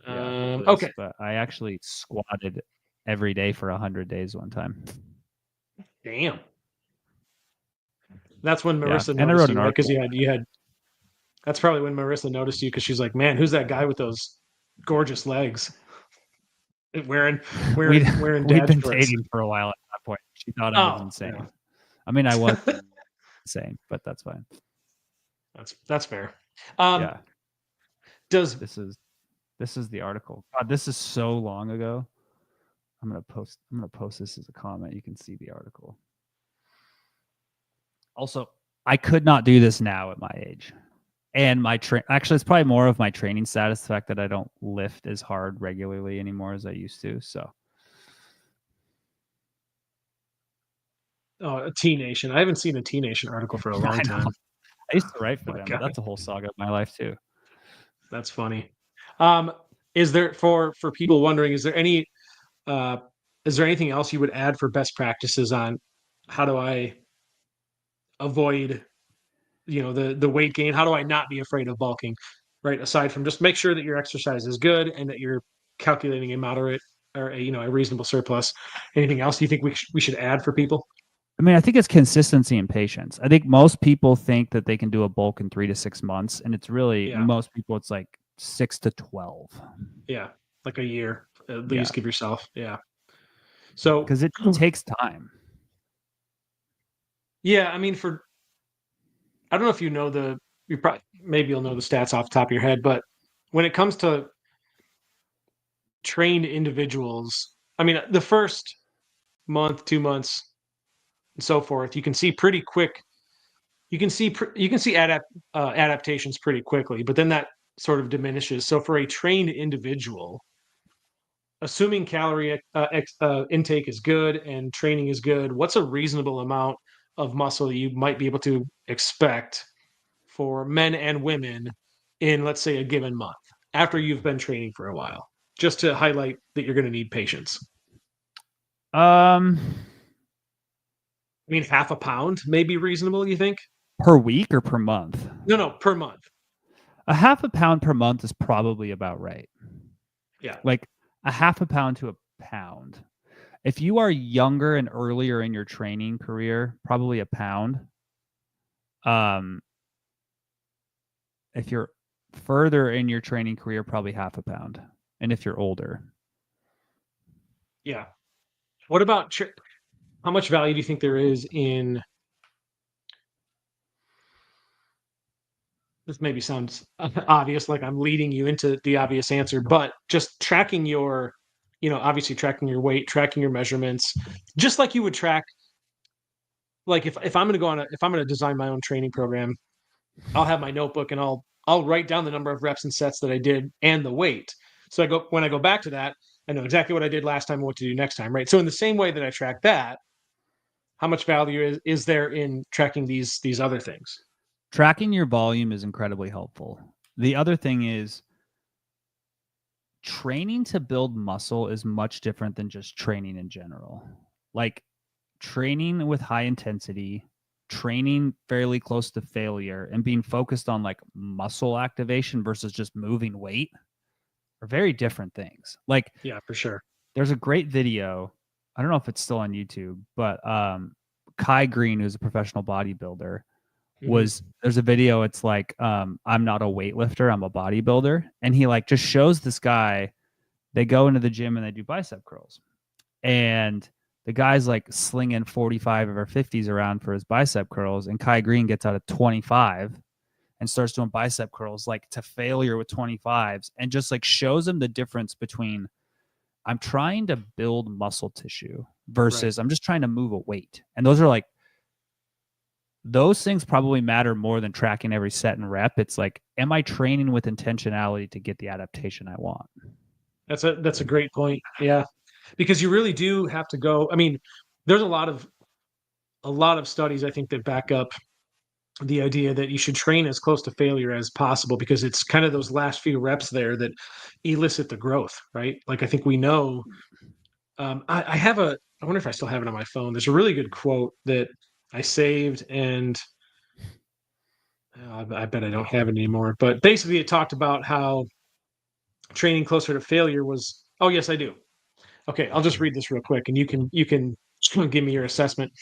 Okay. But I actually squatted every day for 100 days one time. Damn. That's when Yeah, Marissa and I noticed wrote an you, right? Because article. you had. That's probably when Marissa noticed you because she's like, "Man, who's that guy with those gorgeous legs?" Wearing We'd wearing we'd dad been shorts. dating for a while at that point. She thought I was Oh, insane. yeah. I mean, I was insane, but that's fine. That's fair. Yeah. Does This is the article. God, this is so long ago. I'm gonna post this as a comment. You can see the article. Also, I could not do this now at my age. And actually it's probably more of my training status, the fact that I don't lift as hard regularly anymore as I used to. So a T Nation. I haven't seen a T Nation article for a long I know. time. I used to write for Oh, them, but God, that's a whole saga of my life too. that's funny. Is there for people wondering, uh is there anything else you would add for best practices on how do I avoid the weight gain? How do I not be afraid of bulking? Right. Aside from just make sure that your exercise is good and that you're calculating a moderate or a reasonable surplus. Anything else you think we should add for people? I mean, I think it's consistency and patience. I think most people think that they can do a bulk in 3 to 6 months, and it's really Yeah. most people it's like 6 to 12. Yeah. Like a year at Yeah, least give yourself. Yeah. So because it takes time. yeah, I mean I don't know if you probably maybe you'll know the stats off the top of your head, but when it comes to trained individuals, I mean the first month, 2 months, and so forth, you can see pretty quick. You can see adaptations pretty quickly, but then that sort of diminishes. So for a trained individual, assuming calorie intake is good and training is good, what's a reasonable amount of muscle you might be able to expect for men and women in, let's say, a given month after you've been training for a while? Just to highlight that you're going to need patience. Um, I mean, half a pound may be reasonable, you think? per week or per month? No, per month. A half a pound per month is probably about right. Yeah. Like a half a pound to a pound. If you are younger and earlier in your training career, probably a pound. If you're further in your training career, probably half a pound. And if you're older, Yeah. What about how much value do you think there is in this? Maybe sounds obvious, like I'm leading you into the obvious answer, but just tracking obviously tracking your weight, tracking your measurements, just like you would track, like if I'm going to if I'm going to design my own training program, I'll have my notebook and I'll write down the number of reps and sets that I did and the weight. So when I go back to that, I know exactly what I did last time and what to do next time, right? So in the same way that I track that, how much value is there in tracking these other things? tracking your volume is incredibly helpful. The other thing is training to build muscle is much different than just training in general. Like training with high intensity, training fairly close to failure, and being focused on like muscle activation versus just moving weight are very different things. Like, Yeah, for sure. there's a great video. I don't know if it's still on YouTube, but Kai Green, who's a professional bodybuilder, Mm-hmm. there's a video. It's like, I'm not a weightlifter, I'm a bodybuilder, and he like just shows this guy. They go into the gym and they do bicep curls, and the guy's like slinging 45 or 50s around for his bicep curls, and Kai Green gets out of 25 and starts doing bicep curls like to failure with 25s, and just like shows him the difference between I'm trying to build muscle tissue Right. versus I'm just trying to move a weight. And those are like, those things probably matter more than tracking every set and rep. It's like, am I training with intentionality to get the adaptation I want? That's a great point. Yeah. Because you really do have to go. I mean, there's a lot of studies I think that back up the idea that you should train as close to failure as possible because it's kind of those last few reps there that elicit the growth, right? Like I think we know. I have I wonder if I still have it on my phone. There's a really good quote that I saved, and I bet I don't have it anymore. But basically, it talked about how training closer to failure was. Oh, yes, I do. Okay, I'll just read this real quick, and you can give me your assessment.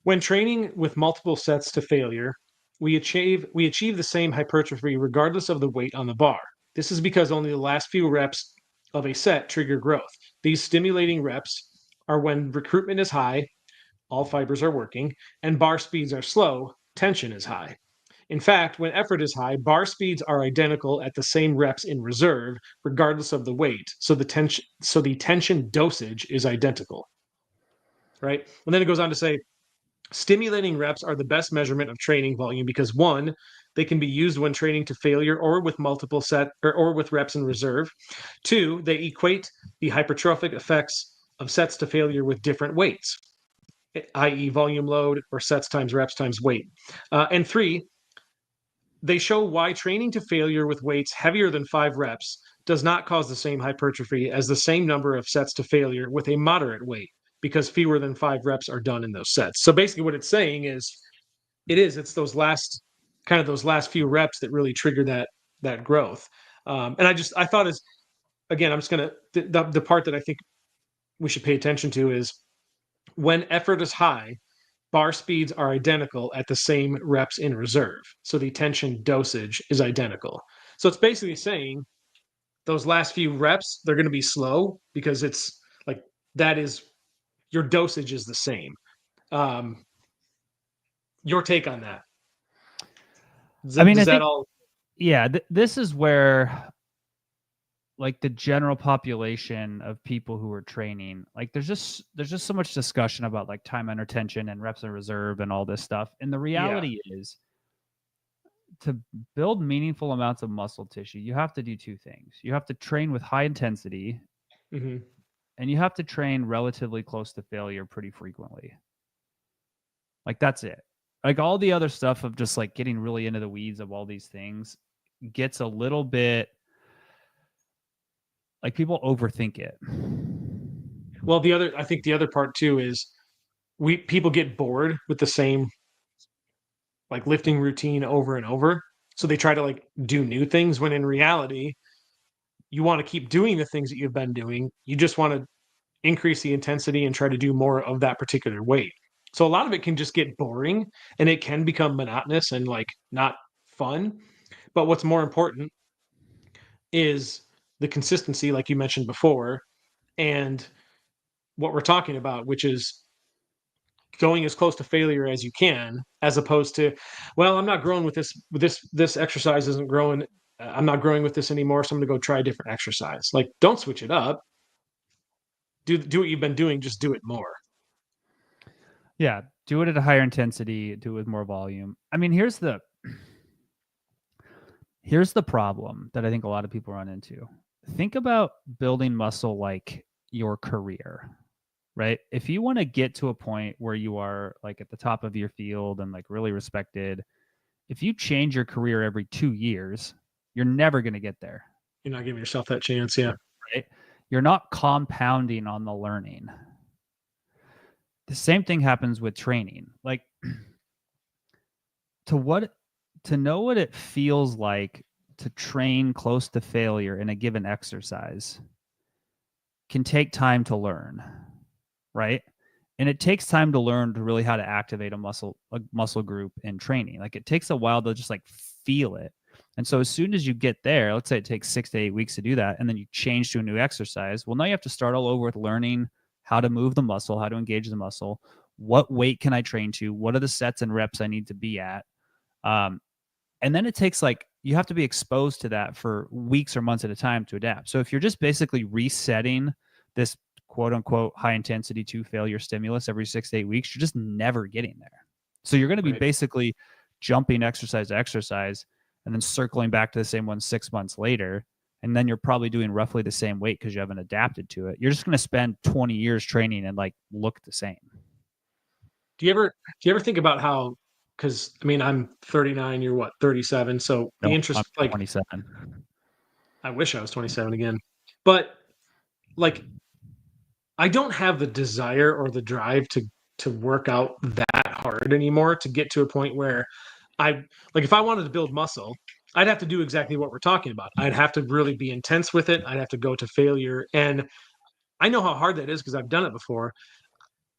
When training with multiple sets to failure, we achieve the same hypertrophy regardless of the weight on the bar. This is because only the last few reps of a set trigger growth. These stimulating reps are when recruitment is high, all fibers are working, and bar speeds are slow, tension is high. In fact, when effort is high, bar speeds are identical at the same reps in reserve, regardless of the weight. So the tension dosage is identical, right? And then it goes on to say, stimulating reps are the best measurement of training volume because one, they can be used when training to failure or with multiple set or with reps in reserve. Two, they equate the hypertrophic effects of sets to failure with different weights, i.e., volume load or sets times reps times weight. And three, they show why training to failure with weights heavier than 5 reps does not cause the same hypertrophy as the same number of sets to failure with a moderate weight because fewer than 5 reps are done in those sets. So basically what it's saying is it's those last few reps that really trigger that growth. And I thought is, again, I'm just going to the part that I think we should pay attention to is when effort is high, bar speeds are identical at the same reps in reserve. So the tension dosage is identical. So it's basically saying those last few reps, they're going to be slow because it's like that is your dosage is the same. Your take on that? Yeah, this is where like the general population of people who are training, like there's just so much discussion about like time under tension and reps in reserve and all this stuff. And the reality is to build meaningful amounts of muscle tissue, you have to do two things. You have to train with high intensity, and you have to train relatively close to failure pretty frequently. Like that's it. Like all the other stuff of just like getting really into the weeds of all these things gets a little bit like people overthink it. Well, I think the other part too is people get bored with the same like lifting routine over and over. So they try to like do new things when in reality, you want to keep doing the things that you've been doing. You just want to increase the intensity and try to do more of that particular weight. So a lot of it can just get boring and it can become monotonous and like not fun. But what's more important is the consistency, like you mentioned before, and what we're talking about, which is going as close to failure as you can, as opposed to, well, I'm not growing with this exercise isn't growing. I'm not growing with this anymore, so I'm gonna go try a different exercise. Like, don't switch it up. Do what you've been doing, just do it more. Yeah, do it at a higher intensity, do it with more volume. I mean, here's the problem that I think a lot of people run into. Think about building muscle like your career, right? If you want to get to a point where you are like at the top of your field and like really respected, if you change your career every 2 years, you're never going to get there. You're not giving yourself that chance, yeah. Right? You're not compounding on the learning. The same thing happens with training. Like to know what it feels like to train close to failure in a given exercise can take time to learn, right? And it takes time to learn to really how to activate a muscle group in training. Like it takes a while to just like feel it. And so as soon as you get there, let's say it takes 6 to 8 weeks to do that, and then you change to a new exercise, well, now you have to start all over with learning how to move the muscle, how to engage the muscle, what weight can I train to, what are the sets and reps I need to be at. And then it takes like, you have to be exposed to that for weeks or months at a time to adapt. So if you're just basically resetting this quote unquote high intensity to failure stimulus every 6 to 8 weeks, you're just never getting there. So you're going to be basically jumping exercise to exercise and then circling back to the same one 6 months later. And then you're probably doing roughly the same weight because you haven't adapted to it. You're just going to spend 20 years training and like look the same. Do you ever think about how, because I mean, I'm 39, you're what, 37? So the interest, I'm like 27. I wish I was 27 again, but like I don't have the desire or the drive to work out that hard anymore to get to a point where I like if I wanted to build muscle, I'd have to do exactly what we're talking about. I'd have to really be intense with it. I'd have to go to failure. And I know how hard that is because I've done it before.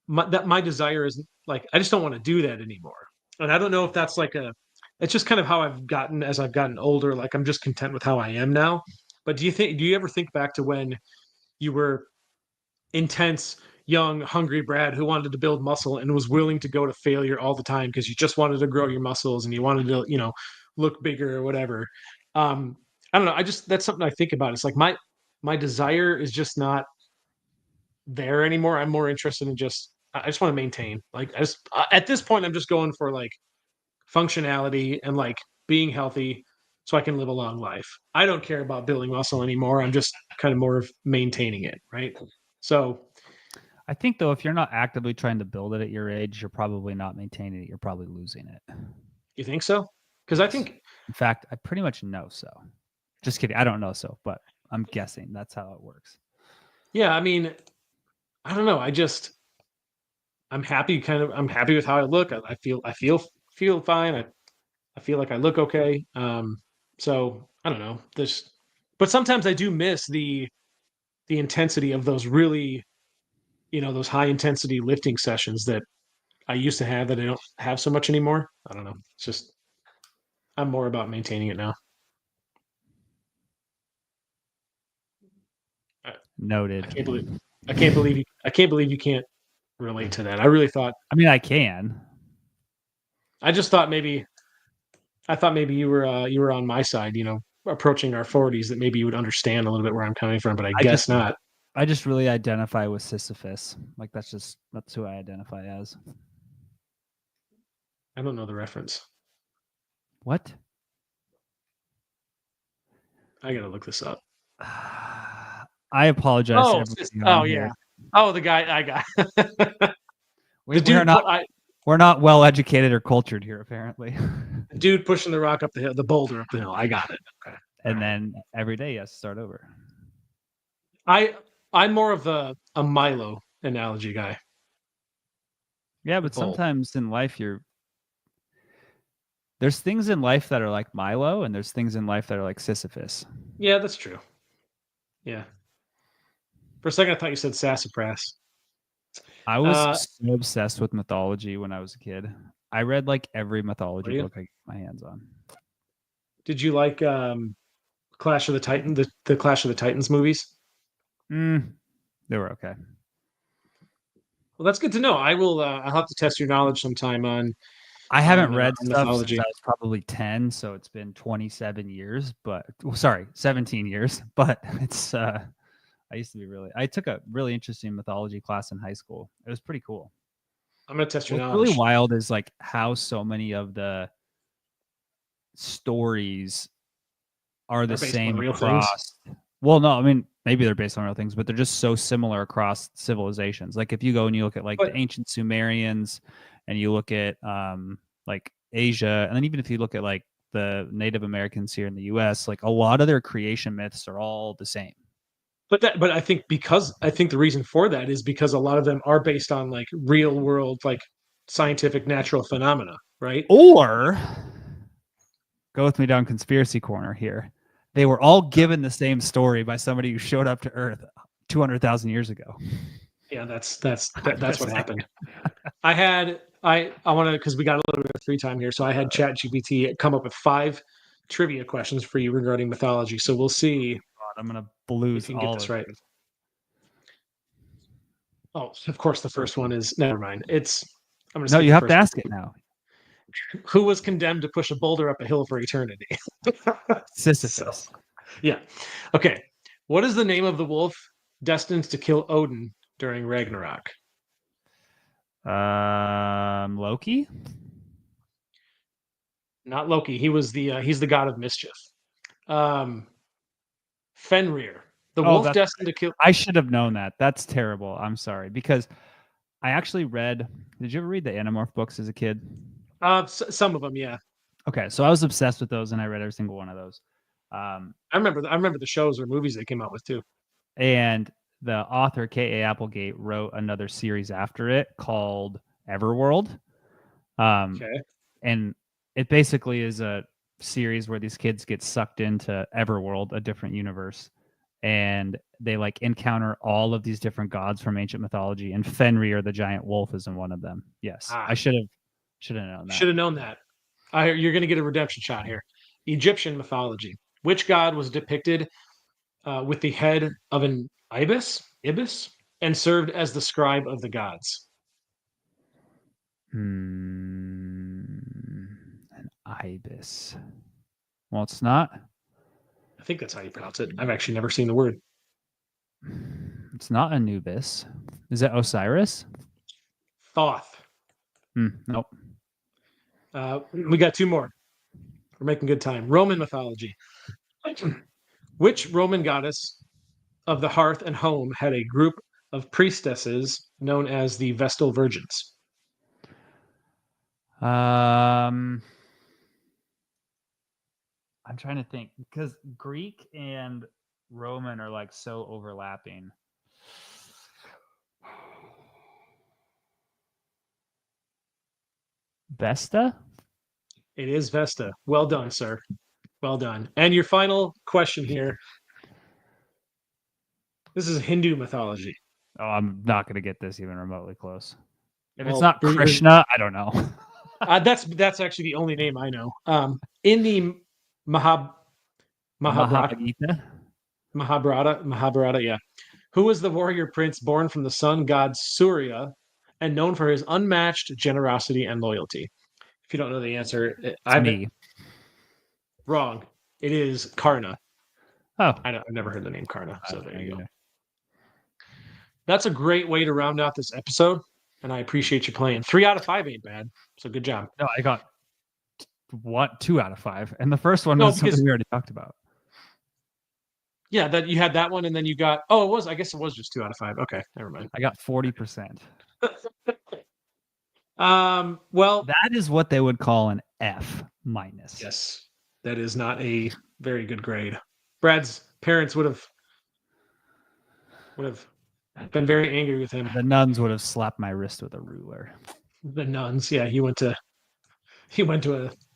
My desire is like I just don't want to do that anymore. And I don't know if that's like a it's just kind of how I've gotten as I've gotten older. Like I'm just content with how I am now. But do you ever think back to when you were intense, young, hungry Brad who wanted to build muscle and was willing to go to failure all the time because you just wanted to grow your muscles and you wanted to, look bigger or whatever. I don't know. I just that's something I think about. It's like my desire is just not there anymore. I'm more interested in I just want to maintain. Like I just at this point I'm just going for like functionality and like being healthy so I can live a long life. I don't care about building muscle anymore. I'm just kind of more of maintaining it, right? So I think though, if you're not actively trying to build it at your age, you're probably not maintaining it. You're probably losing it. you think so? Because I think, in fact, I pretty much know so. Just kidding. I don't know so, but I'm guessing that's how it works. yeah, I mean, I don't know. I'm happy. I'm happy with how I look. I feel fine. I feel like I look okay. So I don't know this, but sometimes I do miss the intensity of those really, those high intensity lifting sessions that I used to have that I don't have so much anymore. I don't know. It's just I'm more about maintaining it now. I, I Noted. can't believe I can't believe you can't relate to that. I really thought. I mean, I can. I just thought maybe I thought maybe you were on my side. Approaching our 40s, that maybe you would understand a little bit where I'm coming from, but I guess not. I just really identify with Sisyphus. Like that's who I identify as. I don't know the reference. What? I gotta look this up. I apologize to everybody on yeah. here. Oh, the guy I got. We, we're not well educated or cultured here, apparently. The dude pushing the rock up the hill, the boulder up the hill. I got it. Okay. And then every day you have to start over. I'm more of a Milo analogy guy. Yeah, but sometimes in life there's things in life that are like Milo, and there's things in life that are like Sisyphus. Yeah, that's true. Yeah. For a second, I thought you said sassafras. I was so obsessed with mythology when I was a kid. I read like every mythology book I could get my hands on. Did you like Clash of the Titans, the Clash of the Titans movies? They were okay. Well, that's good to know. I'll have to test your knowledge sometime on. I haven't read stuff mythology. since I was probably 10, so it's been 27 years. But 17 years. But it's I took a really interesting mythology class in high school. It was pretty cool. I'm gonna test your knowledge. What's really wild is like how so many of the stories are the same across. Well, no, I mean maybe they're based on real things, but they're just so similar across civilizations. Like if you go and you look at like the ancient Sumerians, and you look at like Asia, and then even if you look at like the Native Americans here in the U.S., like a lot of their creation myths are all the same. But I think the reason for that is because a lot of them are based on like real world, like scientific natural phenomena, right? Or go with me down conspiracy corner here. They were all given the same story by somebody who showed up to Earth 200,000 years ago. Yeah, that's what happened. I want to, because we got a little bit of free time here, so I had ChatGPT come up with 5 trivia questions for you regarding mythology. So we'll see. God, I'm gonna lose all of this right. Oh, of course, the first one is never mind. No, you have to ask it now. Who was condemned to push a boulder up a hill for eternity? Sisyphus. So, yeah. Okay. What is the name of the wolf destined to kill Odin during Ragnarok? Loki? Not Loki. He's the god of mischief. Fenrir. The wolf destined to kill. I should have known that. That's terrible. I'm sorry, because I actually read. Did you ever read the Animorph books as a kid? Some of them, yeah. Okay, so I was obsessed with those, and I read every single one of those. I remember the shows or movies they came out with too. And the author K.A. Applegate wrote another series after it called Everworld. Okay. And it basically is a series where these kids get sucked into Everworld, a different universe, and they like encounter all of these different gods from ancient mythology, and Fenrir the giant wolf is in one of them. Yes, I should have known that. Should have known that. You're going to get a redemption shot here. Egyptian mythology. Which god was depicted with the head of an ibis, and served as the scribe of the gods? An ibis. Well, it's not. I think that's how you pronounce it. I've actually never seen the word. It's not Anubis. Is it Osiris? Thoth. Nope. We got two more. We're making good time. Roman mythology. Which Roman goddess of the hearth and home had a group of priestesses known as the Vestal Virgins? I'm trying to think, because Greek and Roman are like so overlapping. Vesta? It is Vesta. Well done, sir. Well done. And your final question here. This is Hindu mythology. Oh, I'm not going to get this even remotely close. If it's not Krishna, I don't know. That's actually the only name I know. In the Mahabharata, yeah. Who was the warrior prince born from the sun god Surya and known for his unmatched generosity and loyalty? If you don't know the answer, it's me. Wrong. It is Karna. Oh. I've never heard the name Karna, so there you go. That's a great way to round out this episode, and I appreciate you playing. 3 out of 5 ain't bad, so good job. No, I got 2 out of 5, and the first one was something we already talked about. Yeah, that you had that one, and then you got. Oh, it was. I guess it was just 2 out of 5. Okay, never mind. I got 40%. Well, that is what they would call an F minus. Yes, that is not a very good grade. Brad's parents would have been very angry with him. The nuns would have slapped my wrist with a ruler. The nuns, yeah, he went to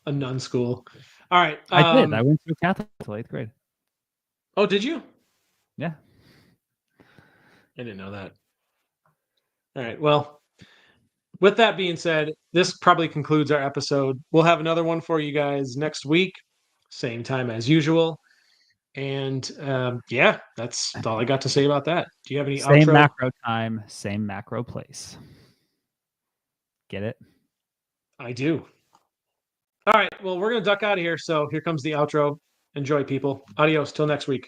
a nun school. All right, I did. I went to a Catholic until 8th grade. Oh, did you? Yeah. I didn't know that. All right. Well, with that being said, this probably concludes our episode. We'll have another one for you guys next week, same time as usual. And yeah, that's all I got to say about that. Do you have any same outro? Macro time, same macro place? Get it? I do. All right. Well, we're going to duck out of here. So here comes the outro. Enjoy, people. Adios. Till next week.